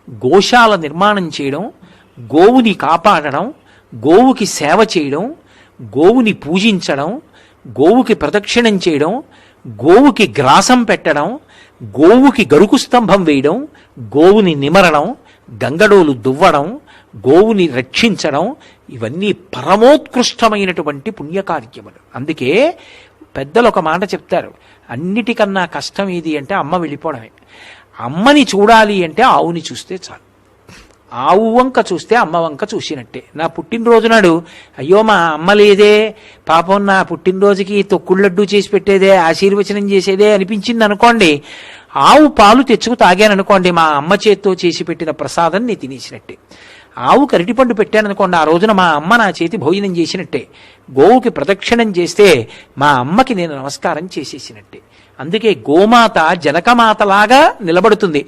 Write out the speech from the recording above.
గోశాల నిర్మాణం చేయడం, గోవుని కాపాడడం, గోవుకి సేవ చేయడం, గోవుని పూజించడం, గోవుకి ప్రదక్షిణం చేయడం, గోవుకి గ్రాసం పెట్టడం, గోవుకి గరుకు స్తంభం వేయడం, గోవుని నిమరడం, గంగడోలు దువ్వడం, గోవుని రక్షించడం, ఇవన్నీ పరమోత్కృష్టమైనటువంటి పుణ్యకార్యములు. అందుకే పెద్దలు ఒక మాట చెప్తారు, అన్నిటికన్నా కష్టం ఏది అంటే అమ్మ వెళ్ళిపోవడమే. అమ్మని చూడాలి అంటే ఆవుని చూస్తే చాలు. ఆవు వంక చూస్తే అమ్మ వంక చూసినట్టే. నా పుట్టినరోజు నాడు అయ్యో మా అమ్మ లేదే, పాపం నా పుట్టినరోజుకి తొక్కుళ్ళడ్డు చేసి పెట్టేదే, ఆశీర్వచనం చేసేదే అనిపించింది అనుకోండి, ఆవు పాలు తెచ్చుకు తాగాననుకోండి, మా అమ్మ చేత్తో చేసి పెట్టిన ప్రసాదం నేను తినేసినట్టే. ఆవుకి అరటిపండు పెట్టాననుకోండి, ఆ రోజున మా అమ్మ నా చేతి భోజనం చేసినట్టే. గోవుకి ప్రదక్షిణం చేస్తే మా అమ్మకి నేను నమస్కారం చేసేసినట్టే. అందుకే గోమాత జనకమాతలాగా నిలబడుతుంది.